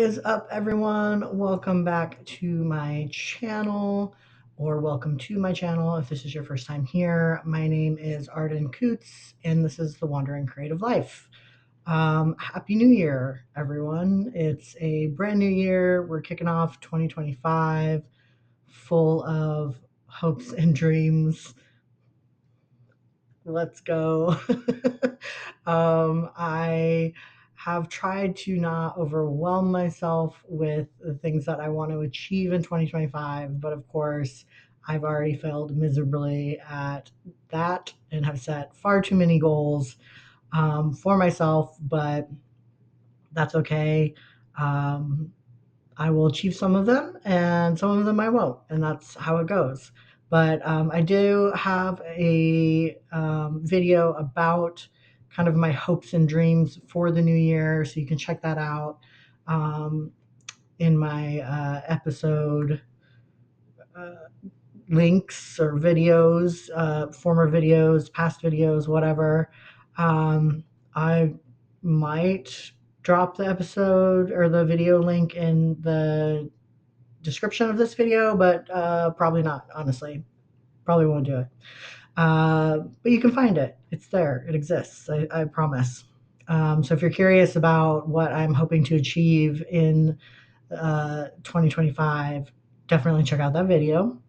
is up, everyone? Welcome back to my channel, or welcome to my channel if this is your first time here. My name is Arden Coots, and this is The Wandering Creative Life. Happy New Year, everyone. It's a brand new year. We're kicking off 2025 full of hopes and dreams. Let's go. I have tried to not overwhelm myself with the things that I want to achieve in 2025, but of course, I've already failed miserably at that and have set far too many goals for myself, but that's okay. Um, I will achieve some of them and some of them I won't, and that's how it goes. But I do have a video about kind of my hopes and dreams for the new year, so you can check that out um, in my episode uh, links or videos, former videos, past videos, whatever. I might drop the episode or the video link in the description of this video, but probably not, honestly. Probably won't do it. But you can find it. It's there. It exists. I promise. So if you're curious about what I'm hoping to achieve in 2025, definitely check out that video.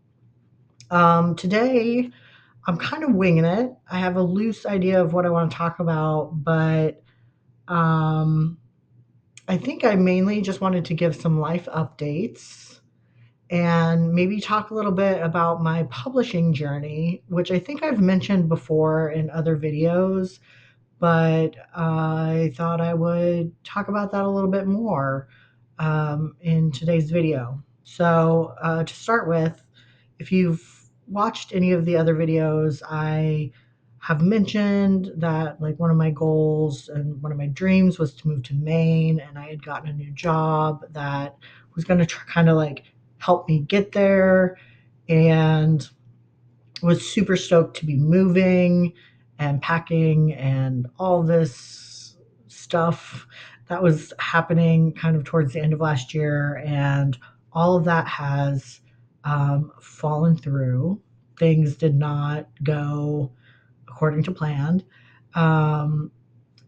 Today, I'm kind of winging it. I have a loose idea of what I want to talk about, but um, I think I mainly just wanted to give some life updates and maybe talk a little bit about my publishing journey, which I think I've mentioned before in other videos, but I thought I would talk about that a little bit more in today's video. So, to start with, if you've watched any of the other videos, I have mentioned that like one of my goals and one of my dreams was to move to Maine, and I had gotten a new job that was going to kind of like help me get there, and was super stoked to be moving and packing and all this stuff that was happening kind of towards the end of last year. And all of that has fallen through. Things did not go according to plan. Um,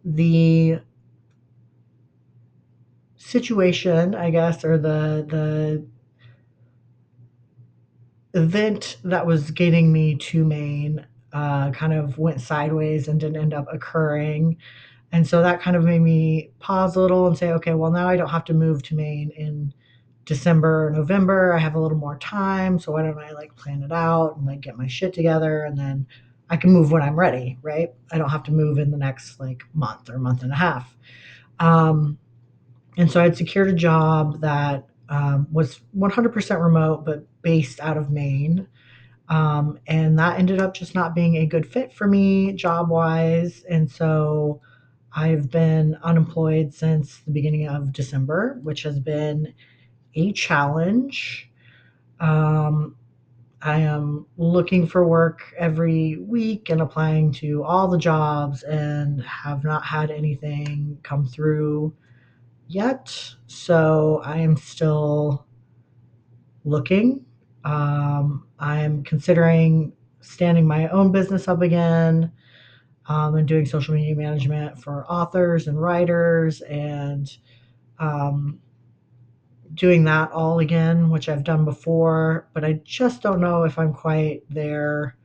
the situation, I guess, or the event that was getting me to Maine kind of went sideways and didn't end up occurring. And so that kind of made me pause a little and say, okay, well, now I don't have to move to Maine in December or November. I have a little more time. So why don't I like plan it out and like get my shit together, and then I can move when I'm ready, right? I don't have to move in the next like month or month and a half. Um, and so I'd secured a job that was 100% remote, but based out of Maine. And that ended up just not being a good fit for me job wise. And so I've been unemployed since the beginning of December, which has been a challenge. Um, I am looking for work every week and applying to all the jobs and have not had anything come through yet. So I am still looking. I'm considering standing my own business up again, and doing social media management for authors and writers, and um, doing that all again, which I've done before, but I just don't know if I'm quite there,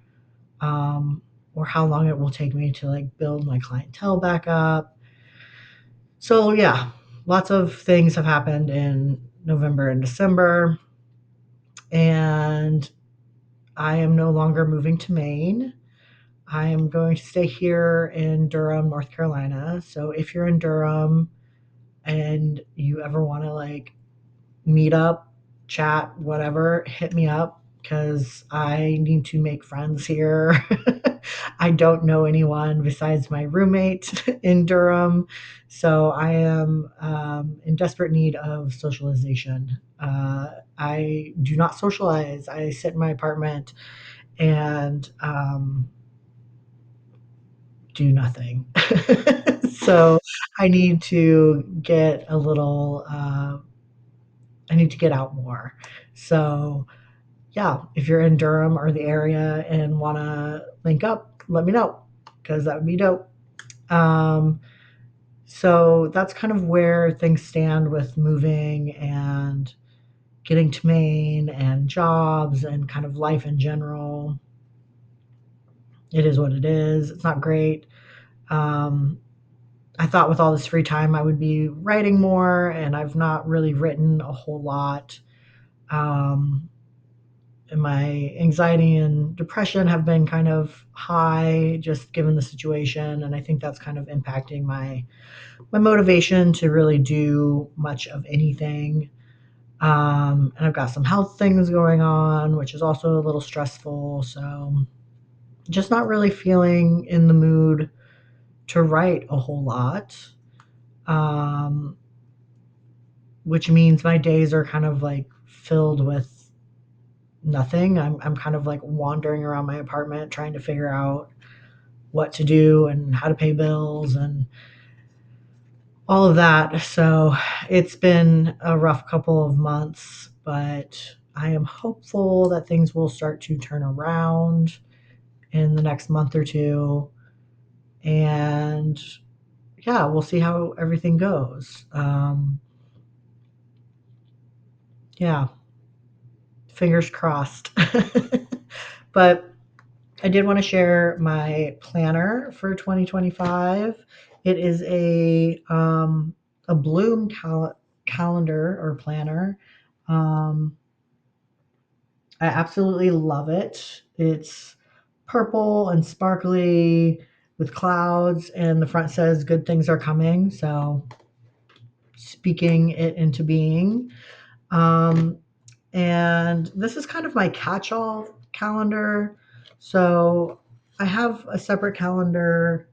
um, or how long it will take me to like build my clientele back up. So yeah, lots of things have happened in November and December, and I am no longer moving to Maine. I am going to stay here in Durham, North Carolina. So if you're in Durham and you ever want to like meet up, chat, whatever, hit me up because I need to make friends here. I don't know anyone besides my roommate in Durham. So I am in desperate need of socialization. I do not socialize. I sit in my apartment and do nothing. So I need to get a little I need to get out more. So yeah, if you're in Durham or the area and want to link up, let me know because that would be dope. Um, so that's kind of where things stand with moving and getting to Maine and jobs and kind of life in general. It is what it is. It's not great. Um, I thought with all this free time I would be writing more, and I've not really written a whole lot. Um, and my anxiety and depression have been kind of high just given the situation, and I think that's kind of impacting my motivation to really do much of anything. And I've got some health things going on, which is also a little stressful. So just not really feeling in the mood to write a whole lot. Um, which means my days are kind of like filled with nothing. I'm kind of like wandering around my apartment trying to figure out what to do and how to pay bills and all of that. So it's been a rough couple of months, but I am hopeful that things will start to turn around in the next month or two. And yeah, we'll see how everything goes. Yeah, fingers crossed. But I did want to share my planner for 2025. It is a Bloom calendar or planner. Um, I absolutely love it. It's purple and sparkly with clouds, and the front says "Good things are coming." So speaking it into being. Um, and this is kind of my catch-all calendar. So I have a separate calendar.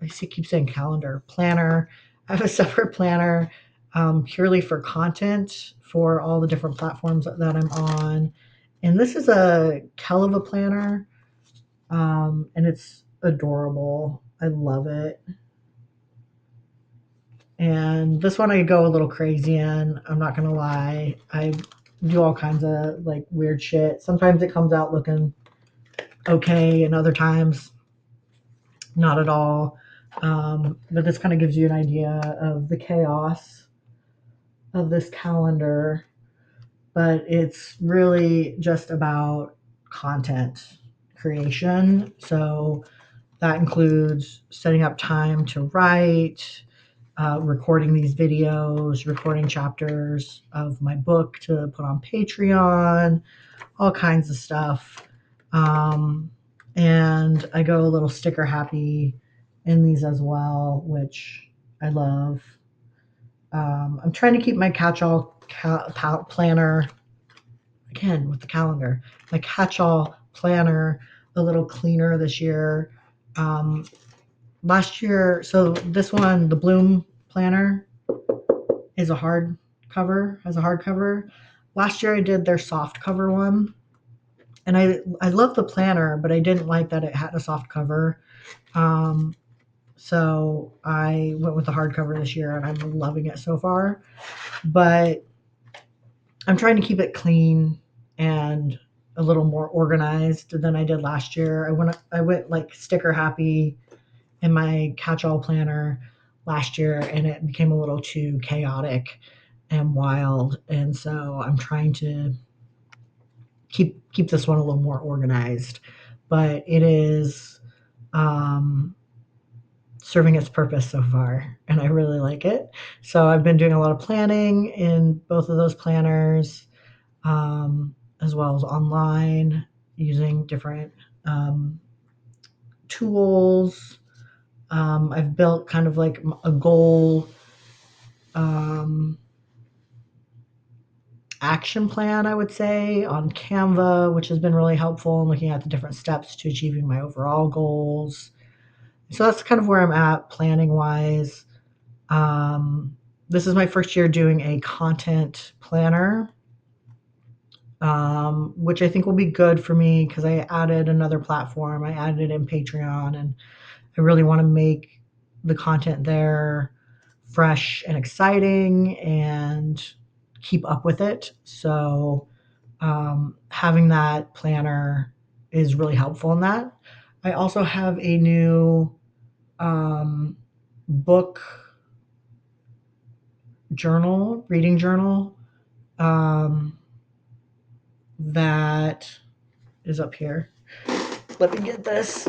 Keep saying calendar planner. I have a separate planner purely for content for all the different platforms that I'm on. And this is a Kelva planner, and it's adorable. I love it. And this one I go a little crazy in. I'm not gonna lie. I do all kinds of like weird shit. Sometimes it comes out looking okay, and other times not at all. But this kind of gives you an idea of the chaos of this calendar. But it's really just about content creation. So that includes setting up time to write, recording these videos, recording chapters of my book to put on Patreon, all kinds of stuff. Um, and I go a little sticker happy in these as well, which I love. I'm trying to keep my planner, again with the calendar, my catch-all planner a little cleaner this year. Um, Last year, so this one, the Bloom planner, is a hard cover, has a hard cover. Last year I did their soft cover one, and I love the planner, but I didn't like that it had a soft cover. Um, so I went with the hardcover this year, and I'm loving it so far. But I'm trying to keep it clean and a little more organized than I did last year. I went like sticker happy in my catch-all planner last year, and it became a little too chaotic and wild. And so I'm trying to keep this one a little more organized. But it is um, serving its purpose so far, and I really like it. So I've been doing a lot of planning in both of those planners, as well as online using different um, tools. I've built kind of like a goal um, action plan, I would say, on Canva, which has been really helpful in looking at the different steps to achieving my overall goals. So that's kind of where I'm at planning wise. This is my first year doing a content planner, which I think will be good for me because I added another platform. I added it in Patreon, and I really want to make the content there fresh and exciting and keep up with it. So having that planner is really helpful in that. I also have a new book journal, reading journal, um, that is up here. Let me get this.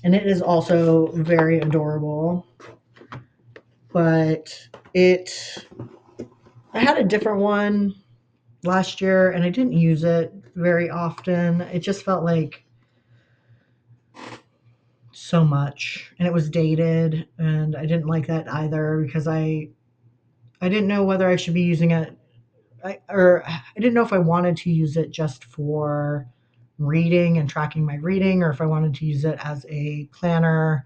And it is also very adorable. But I had a different one last year and I didn't use it very often. It just felt like so much and it was dated and I didn't like that either because I didn't know whether I should be using it or I didn't know if I wanted to use it just for reading and tracking my reading or if I wanted to use it as a planner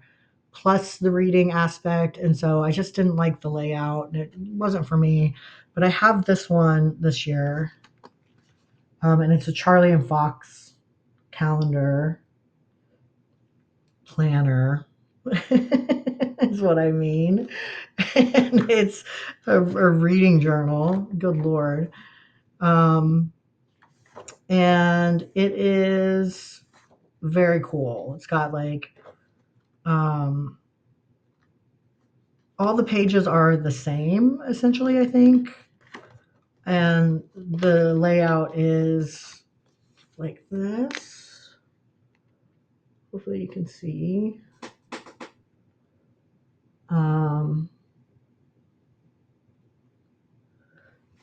plus the reading aspect. And so I just didn't like the layout and it wasn't for me. But I have this one this year, and it's a Charlie and Fox calendar planner. Is what I mean. And it's a reading journal. Good Lord. Um, and it is very cool. It's got like um, all the pages are the same essentially, I think, and the layout is like this. Hopefully, you can see. Um,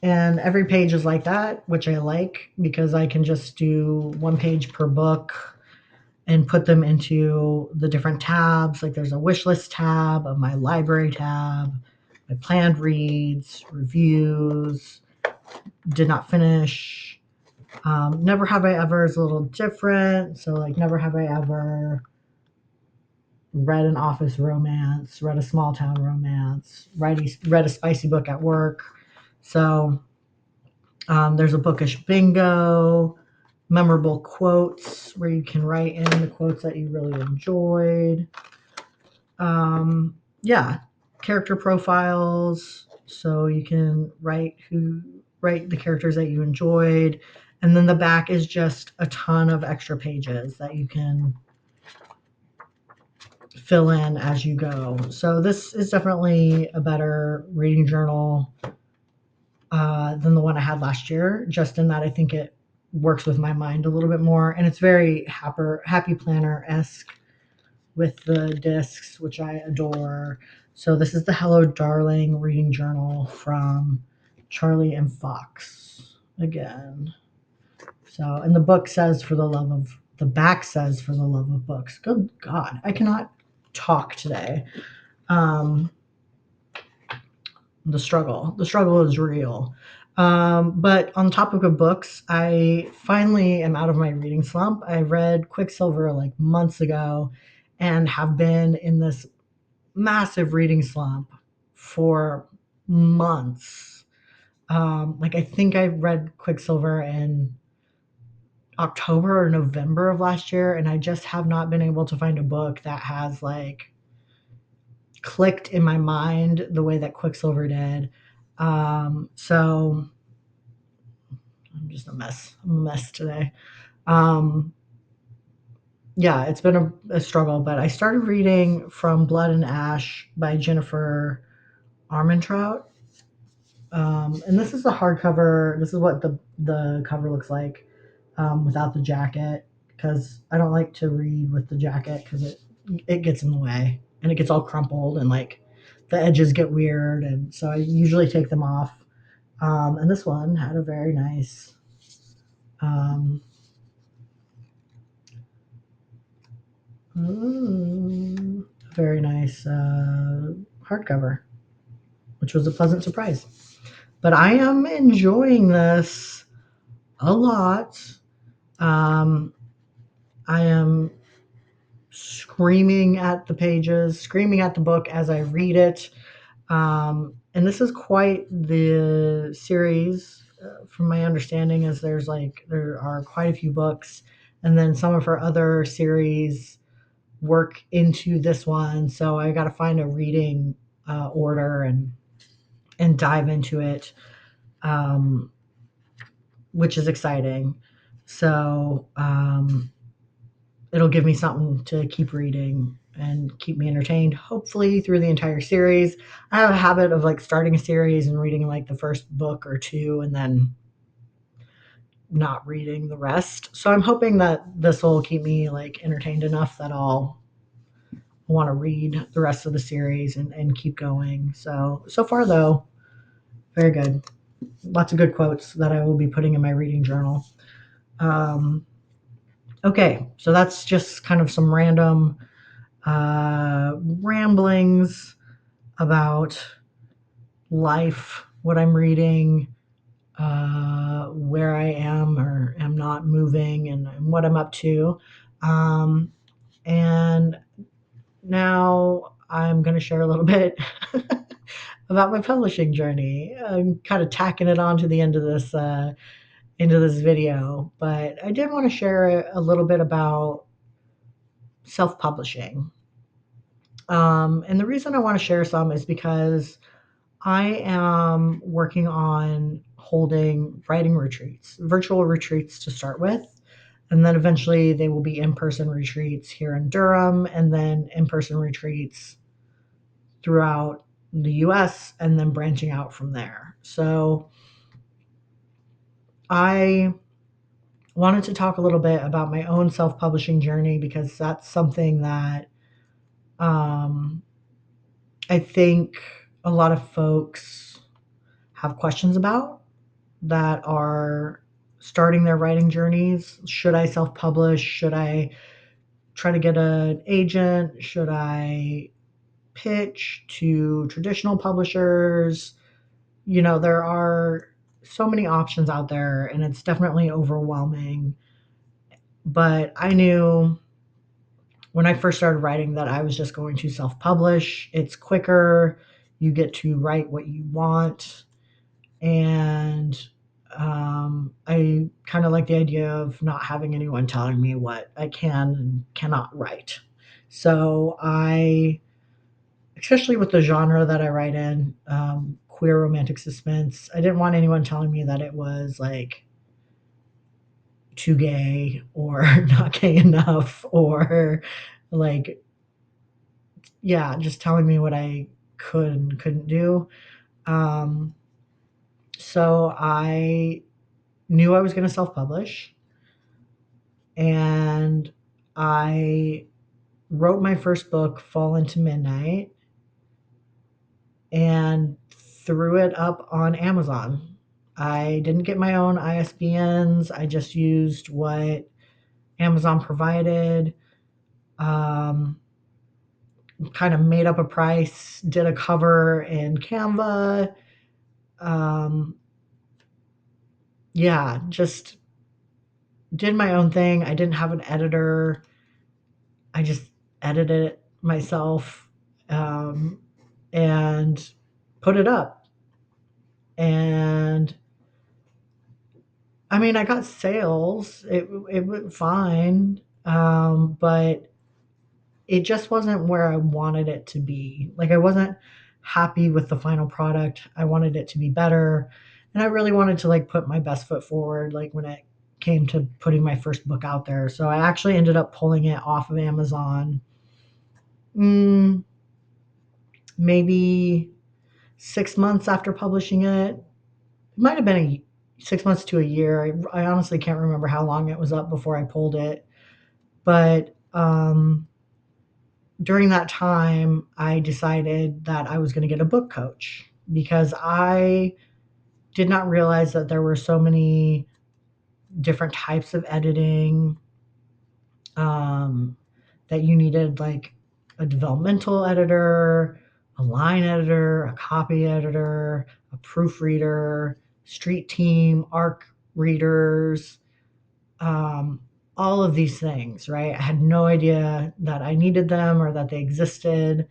and every page is like that, which I like because I can just do one page per book and put them into the different tabs. Like there's a wish list tab, of my library tab, my planned reads, reviews, did not finish. Never Have I Ever is a little different. So, like, never have I ever read an office romance, read a small town romance, read a spicy book at work. So, there's a bookish bingo, memorable quotes where you can write in the quotes that you really enjoyed. Yeah, character profiles, so you can write the characters that you enjoyed, and then the back is just a ton of extra pages that you can fill in as you go. So this is definitely a better reading journal than the one I had last year, just in that I think it works with my mind a little bit more, and it's very happy planner esque with the discs, which I adore. So this is the Hello Darling reading journal from Charlie and Fox again. So, and the book says the back says for the love of books. Good God, I cannot talk today. Um, the struggle is real. But on the topic of books, I finally am out of my reading slump. I read Quicksilver like months ago and have been in this massive reading slump for months. Like I think I read Quicksilver in October or November of last year, and I just have not been able to find a book that has like clicked in my mind the way that Quicksilver did. So I'm just a mess. I'm a mess today. Um, yeah, it's been a struggle, but I started reading From Blood and Ash by Jennifer Armentrout. And this is the hardcover. This is what the cover looks like without the jacket because I don't like to read with the jacket because it gets in the way and it gets all crumpled and like the edges get weird and so I usually take them off. And this one had a very nice um, very nice hardcover, which was a pleasant surprise. But I am enjoying this a lot. Um, I am screaming at the pages, screaming at the book as I read it. And this is quite the series. From my understanding, is there are quite a few books, and then some of her other series work into this one. So I got to find a reading order and and dive into it, um, which is exciting. So it'll give me something to keep reading and keep me entertained, hopefully through the entire series. I have a habit of like starting a series and reading like the first book or two and then not reading the rest. So I'm hoping that this will keep me like entertained enough that I'll want to read the rest of the series and keep going. So far though, very good. Lots of good quotes that I will be putting in my reading journal. Um, okay, so that's just kind of some random ramblings about life, what I'm reading, where I am or am not moving, and what I'm up to. Um, and now I'm going to share a little bit about my publishing journey. I'm kind of tacking it on to the end of this into this video, but I did want to share a little bit about self-publishing. And the reason I want to share some is because I am working on holding writing retreats, virtual retreats to start with. And then eventually they will be in person retreats here in Durham, and then in person retreats throughout the US, and then branching out from there. So I wanted to talk a little bit about my own self publishing journey because that's something that um, I think a lot of folks have questions about that are starting their writing journeys. Should I self publish? Should I try to get an agent? Should I pitch to traditional publishers? You know, there are so many options out there and it's definitely overwhelming. But I knew when I first started writing that I was just going to self publish. It's quicker, you get to write what you want. And I kind of like the idea of not having anyone telling me what I can and cannot write. So I, especially with the genre that I write in, queer romantic suspense, I didn't want anyone telling me that it was like too gay or not gay enough or like, yeah, just telling me what I could and couldn't do. Um, so I knew I was going to self publish and I wrote my first book, Fall into Midnight, and threw it up on Amazon. I didn't get my own ISBNs. I just used what Amazon provided. Um, kind of made up a price, did a cover in Canva. Um, yeah, just did my own thing. I didn't have an editor. I just edited it myself um, and put it up. And I mean, I got sales. It went fine, but it just wasn't where I wanted it to be. Like I wasn't happy with the final product. I wanted it to be better, and I really wanted to like put my best foot forward. Like when it came to putting my first book out there, so I actually ended up pulling it off of Amazon. Mm, maybe 6 months after publishing it. It might have been 6 months to a year. I honestly can't remember how long it was up before I pulled it, but during that time, I decided that I was going to get a book coach because I did not realize that there were so many different types of editing, um, that you needed like a developmental editor, a line editor, a copy editor, a proofreader, street team, ARC readers, um, all of these things, right? I had no idea that I needed them or that they existed.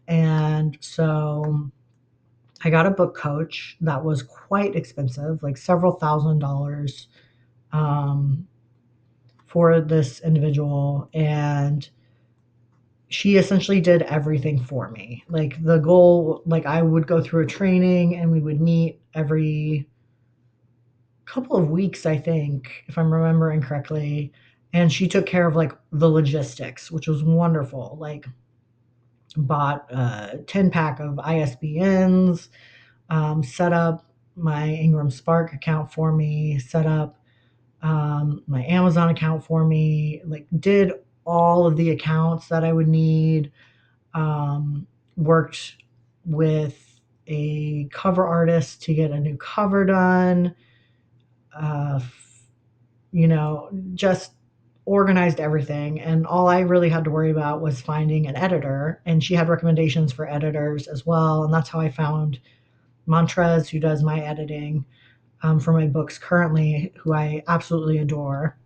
And so I got a book coach that was quite expensive, like several $1,000s um, for this individual. And she essentially did everything for me. Like the goal, like I would go through a training and we would meet every couple of weeks, I think, if I'm remembering correctly. And she took care of like the logistics, which was wonderful. Like bought a 10 pack of ISBNs, set up my Ingram Spark account for me, set up my Amazon account for me, like did all of the accounts that I would need, worked with a cover artist to get a new cover done, uh, just organized everything. And all I really had to worry about was finding an editor. And she had recommendations for editors as well. And that's how I found Montrez, who does my editing for my books currently, who I absolutely adore.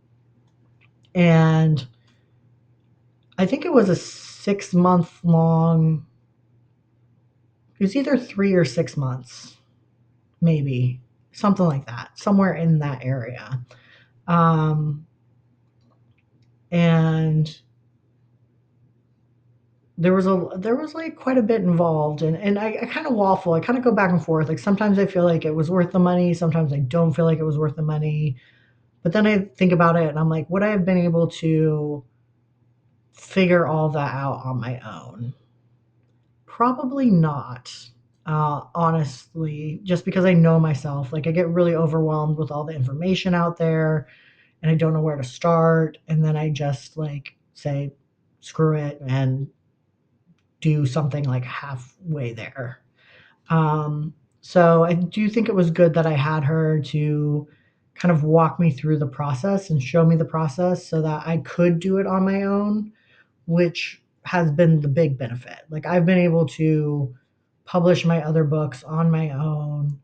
And I think it was a 6 month long, it was either 3 or 6 months, maybe something like that, somewhere in that area. Um, and there was like quite a bit involved, and I kind of waffle. I kind of go back and forth. Like sometimes I feel like it was worth the money, sometimes I don't feel like it was worth the money. But then I think about it and I'm like, would I have been able to figure all that out on my own? Probably not. Honestly, just because I know myself, like I get really overwhelmed with all the information out there and I don't know where to start. And then I just like say, screw it and do something like halfway there. So I do think it was good that I had her to kind of walk me through the process and show me the process so that I could do it on my own, which has been the big benefit. Like I've been able to publish my other books on my own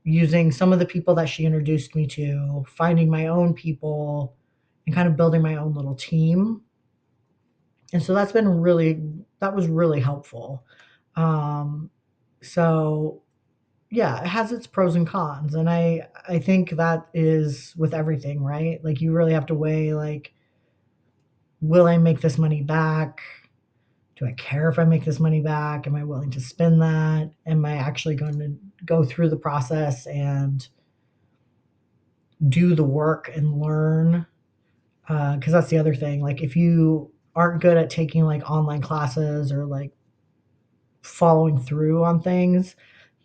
using some of the people that she introduced me to, finding my own people and kind of building my own little team. And so that was really helpful. Um, so yeah, it has its pros and cons. And I think that is with everything, right? Like you really have to weigh like, will I make this money back? Do I care if I make this money back? Am I willing to spend that? Am I actually going to go through the process and do the work and learn? Because that's the other thing. Like, if you aren't good at taking like online classes or like following through on things,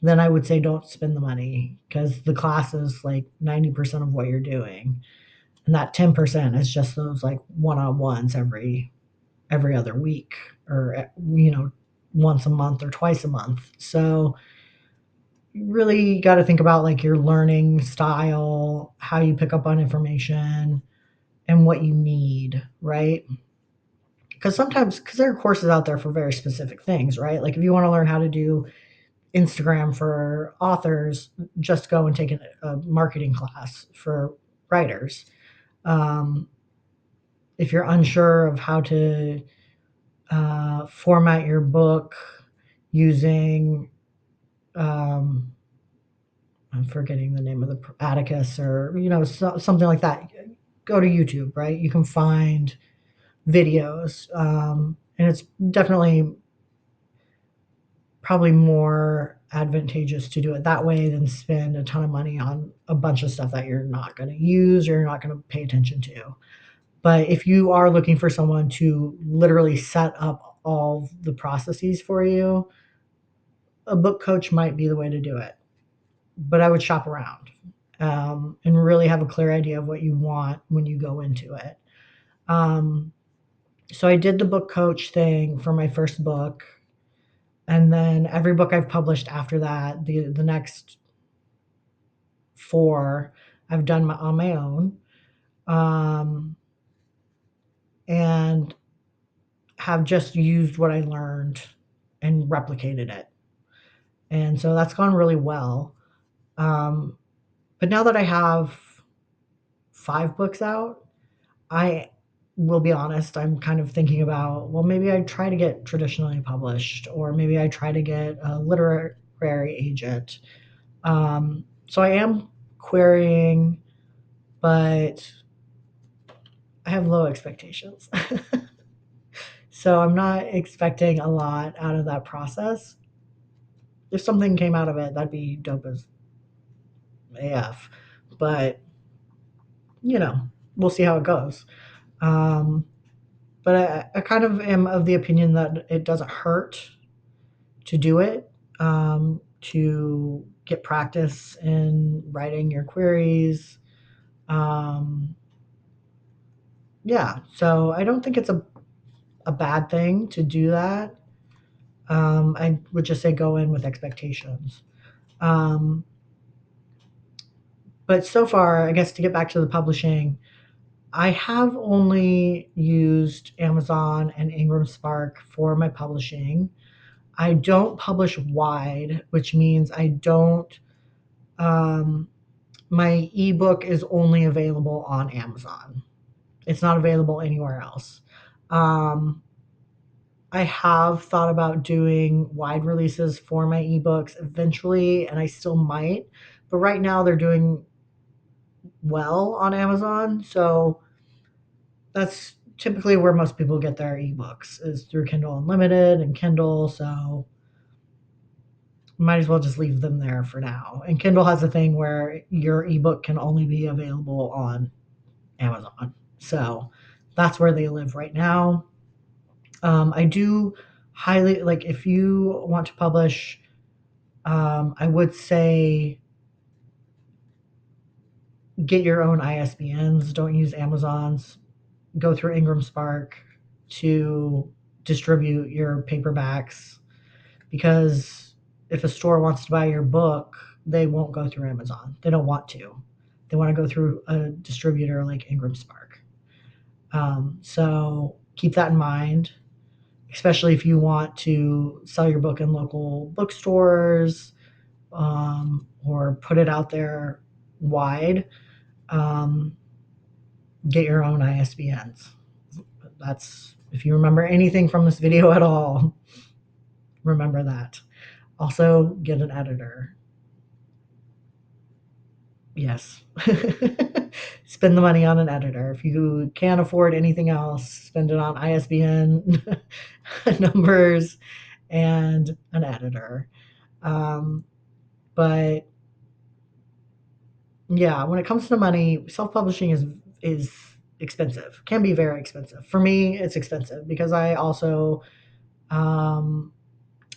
then I would say don't spend the money because the class is like 90% of what you're doing. And that 10% is just those like one on ones every other week or once a month or twice a month. So you really got to think about like your learning style, how you pick up on information and what you need, right? Because sometimes because there are courses out there for very specific things, right? Like if you want to learn how to do Instagram for authors, just go and take a marketing class for writers. Um, if you're unsure of how to format your book using um, I'm forgetting the name of the Atticus or something like that. Go to YouTube, right? You can find videos, and it's definitely probably more advantageous to do it that way than spend a ton of money on a bunch of stuff that you're not going to use or you're not going to pay attention to. But if you are looking for someone to literally set up all the processes for you, a book coach might be the way to do it. But I would shop around and really have a clear idea of what you want when you go into it. Um, so I did the book coach thing for my first book, and then every book I've published after that, the next four, I've done on my own, um, and have just used what I learned and replicated it. And so that's gone really well. Um, but now that I have 5 books out, I will be honest, I'm kind of thinking about, well, maybe I try to get traditionally published, or maybe I try to get a literary agent. So I am querying, but I have low expectations. So I'm not expecting a lot out of that process. If something came out of it, that'd be dope as AF. But, you know, we'll see how it goes. Um, but I kind of am of the opinion that it doesn't hurt to do it, to get practice in writing your queries. Um, yeah, so I don't think it's a bad thing to do that. I would just say go in with expectations. Um, but so far, I guess to get back to the publishing, I have only used Amazon and Ingram Spark for my publishing. I don't publish wide, which means I don't. Um, my ebook is only available on Amazon. It's not available anywhere else. Um, I have thought about doing wide releases for my ebooks eventually, and I still might. But right now, they're doing well on Amazon. So that's typically where most people get their ebooks is through Kindle Unlimited and Kindle. So might as well just leave them there for now. And Kindle has a thing where your ebook can only be available on Amazon. So that's where they live right now. I do highly like if you want to publish, I would say get your own ISBNs. Don't use Amazon's. Go through Ingram Spark to distribute your paperbacks because if a store wants to buy your book, they won't go through Amazon. They don't want to. They want to go through a distributor like Ingram Spark. So keep that in mind, especially if you want to sell your book in local bookstores, or put it out there wide. Um, get your own ISBNs. That's if you remember anything from this video at all, remember that. Also, get an editor. Yes. Spend the money on an editor. If you can't afford anything else, spend it on ISBN numbers and an editor. Um, but yeah, when it comes to money, self-publishing is expensive. Can be very expensive. For me, it's expensive because I also I'm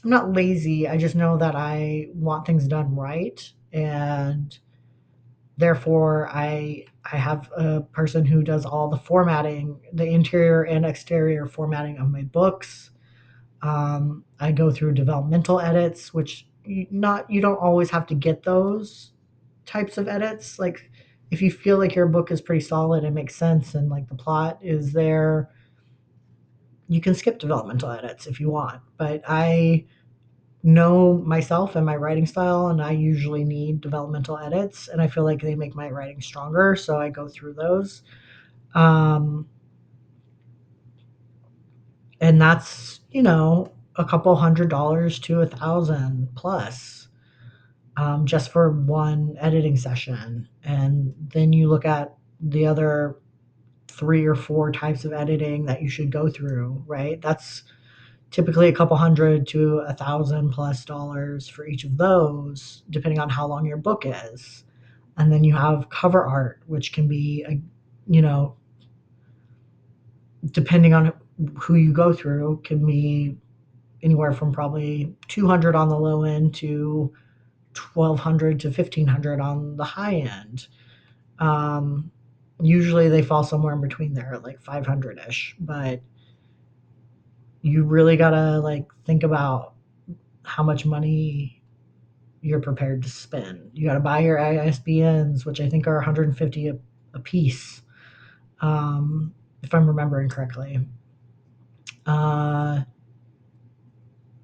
not lazy. I just know that I want things done right, and therefore I have a person who does all the formatting, the interior and exterior formatting of my books. I go through developmental edits, which you don't always have to get those types of edits. Like if you feel like your book is pretty solid and makes sense and like the plot is there, you can skip developmental edits if you want. But I know myself and my writing style, and I usually need developmental edits, and I feel like they make my writing stronger, so I go through those. Um, and that's, a couple $100 to 1,000 plus, just for one editing session. And then you look at the other 3 or 4 types of editing that you should go through, right? That's typically a couple hundred to 1,000 plus dollars for each of those, depending on how long your book is. And then you have cover art, which can be, you know, depending on who you go through, can be anywhere from probably 200 on the low end to 1,200 to 1,500 on the high end. Um, Usually they fall somewhere in between there, like 500 ish. But you really gotta like think about how much money you're prepared to spend. You got to buy your ISBNs, which I think are 150 a piece, if I'm remembering correctly. Uh,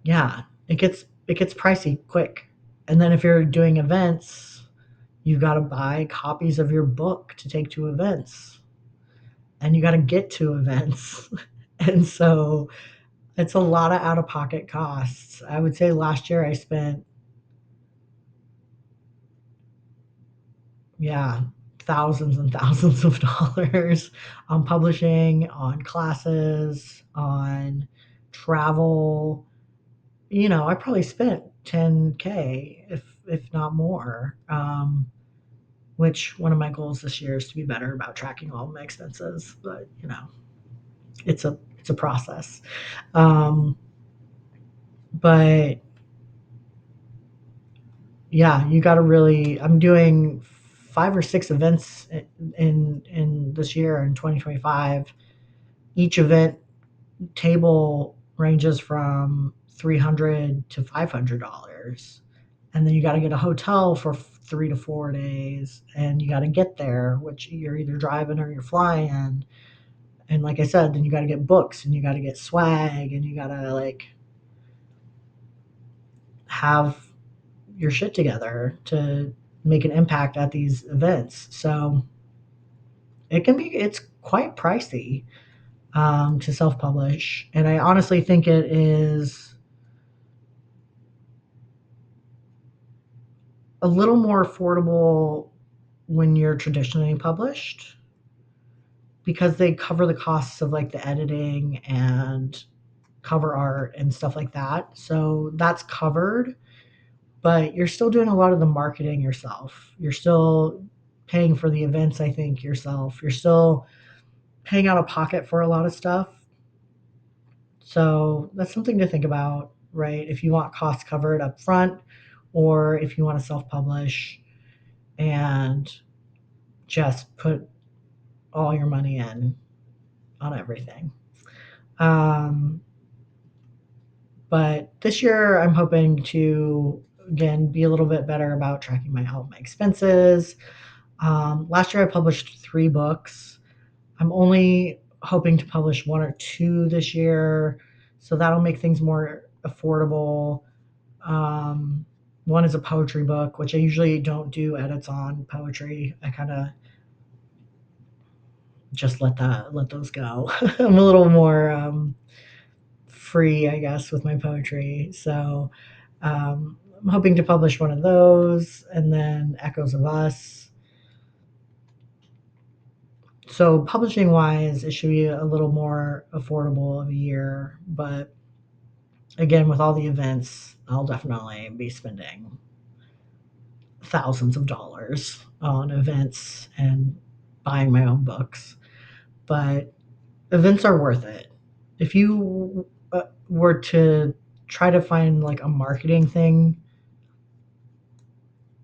yeah, it gets pricey quick. And then if you're doing events, you got to buy copies of your book to take to events, and you got to get to events. And so it's a lot of out of pocket costs. I would say last year I spent, yeah, thousands and thousands of dollars on publishing, on classes, on travel. I probably spent 10K, if not more. Which one of my goals this year is to be better about tracking all of my expenses. But it's a process. Um, but yeah, you got to really. I'm doing 5 or 6 events in this year in 2025. Each event table ranges from $300 to $500, and then you got to get a hotel for 3 to 4 days, and you got to get there, which you're either driving or you're flying. And like I said, then you got to get books and you got to get swag and you got to like have your shit together to make an impact at these events. So it's quite pricey to self publish. And I honestly think it is a little more affordable when you're traditionally published because they cover the costs of like the editing and cover art and stuff like that. So that's covered, but you're still doing a lot of the marketing yourself. You're still paying for the events, I think, yourself. You're still paying out of pocket for a lot of stuff. So that's something to think about, right? If you want costs covered up front or if you want to self publish and just put all your money in on everything. Um, but this year, I'm hoping to again be a little bit better about tracking all of my expenses. Last year, I published 3 books. I'm only hoping to publish 1 or 2 this year, so that'll make things more affordable. Um, one is a poetry book, which I usually don't do edits on poetry. I kind of just let those go. I'm a little more free, I guess, with my poetry. So I'm hoping to publish one of those, and then Echoes of Us. So publishing wise, it should be a little more affordable of a year, but again, with all the events, I'll definitely be spending thousands of dollars on events and buying my own books. But events are worth it. If you were to try to find like a marketing thing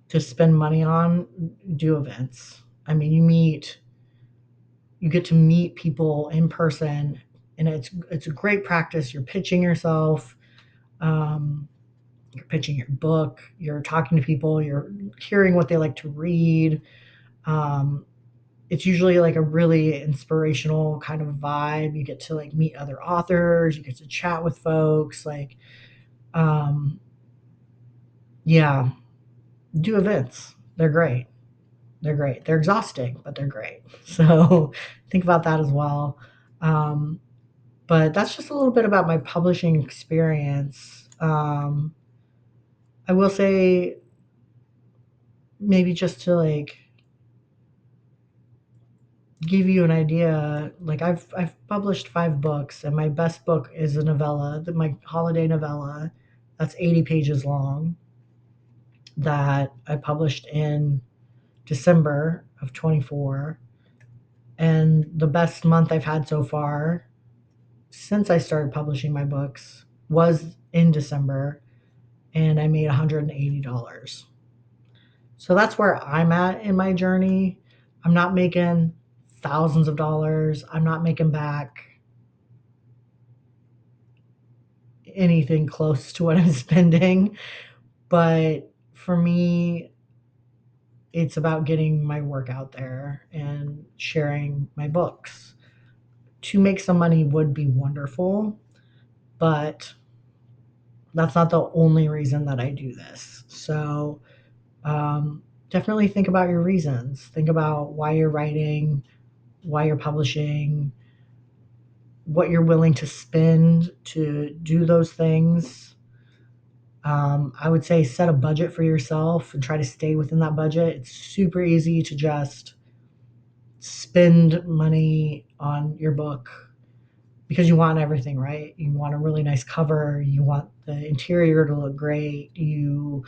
to spend money on, do events. I mean, you get to meet people in person, and it's a great practice. You're pitching yourself, um, you're pitching your book, you're talking to people, you're hearing what they like to read. Um, it's usually like a really inspirational kind of vibe. You get to like meet other authors, you get to chat with folks. Like, um, yeah, do events. They're great. They're great. They're exhausting, but they're great. So think about that as well. Um, but that's just a little bit about my publishing experience. I will say, maybe just to like give you an idea, like I've published 5 books, and my best book is a novella, my holiday novella, that's 80 pages long, that I published in December of 24. And the best month I've had so far since I started publishing my books was in December, and I made $180. So that's where I'm at in my journey. I'm not making thousands of dollars. I'm not making back anything close to what I'm spending. But for me, it's about getting my work out there and sharing my books. To make some money would be wonderful, but that's not the only reason that I do this. So definitely think about your reasons. Think about why you're writing, why you're publishing, what you're willing to spend to do those things. I would say set a budget for yourself and try to stay within that budget. It's super easy to just spend money on your book because you want everything right. You want a really nice cover. You want the interior to look great. You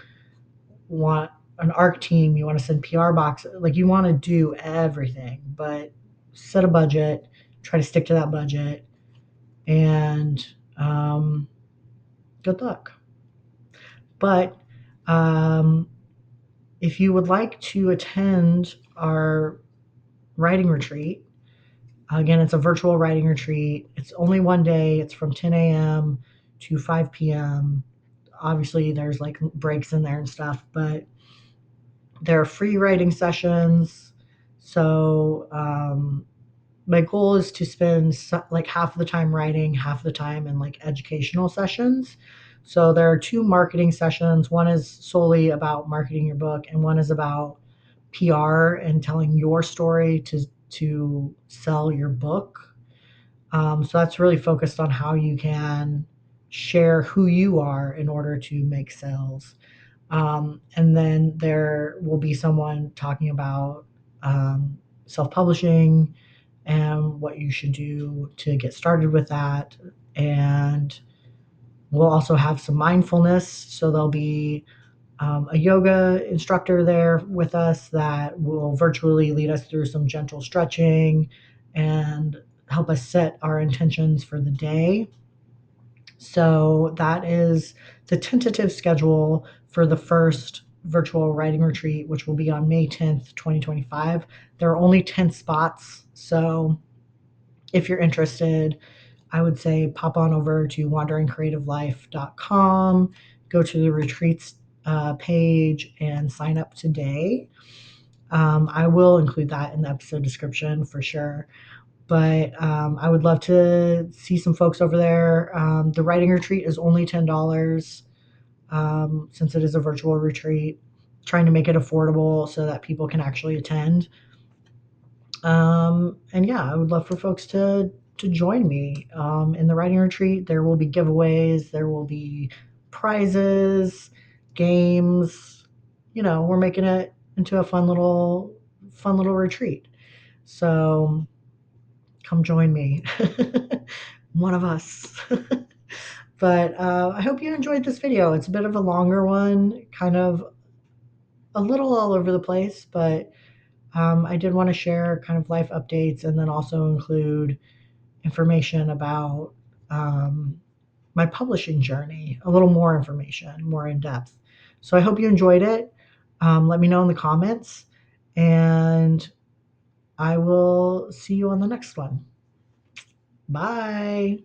want an ARC team. You want to send PR boxes. Like you want to do everything, but set a budget. Try to stick to that budget, and um, good luck. But um, if you would like to attend our writing retreat, again, it's a virtual writing retreat. It's only one day. It's from 10 a.m. to 5 p.m. Obviously, there's like breaks in there and stuff, but there are free writing sessions. So, my goal is to spend like half of the time writing, half of the time in like educational sessions. So there are two marketing sessions. One is solely about marketing your book, and one is about PR and telling your story to sell your book. So that's really focused on how you can share who you are in order to make sales. And then there will be someone talking about self publishing and what you should do to get started with that. And we'll also have some mindfulness. So there'll be a yoga instructor there with us that will virtually lead us through some gentle stretching and help us set our intentions for the day. So that is the tentative schedule for the first virtual writing retreat, which will be on May 10th, 2025. There are only 10 spots. So if you're interested, I would say pop on over to wanderingcreativelife.com, go to the retreats page, and sign up today. I will include that in the episode description for sure. But I would love to see some folks over there. The writing retreat is only $10 since it is a virtual retreat, trying to make it affordable so that people can actually attend. And yeah, I would love for folks to join me in the writing retreat. There will be giveaways, there will be prizes, games. You know, we're making it into a fun little retreat. So come join me, one of us. But I hope you enjoyed this video. It's a bit of a longer one, kind of a little all over the place, but I did want to share kind of life updates and then also include information about my publishing journey, a little more information, more in depth. So I hope you enjoyed it. Let me know in the comments, and I will see you on the next one. Bye.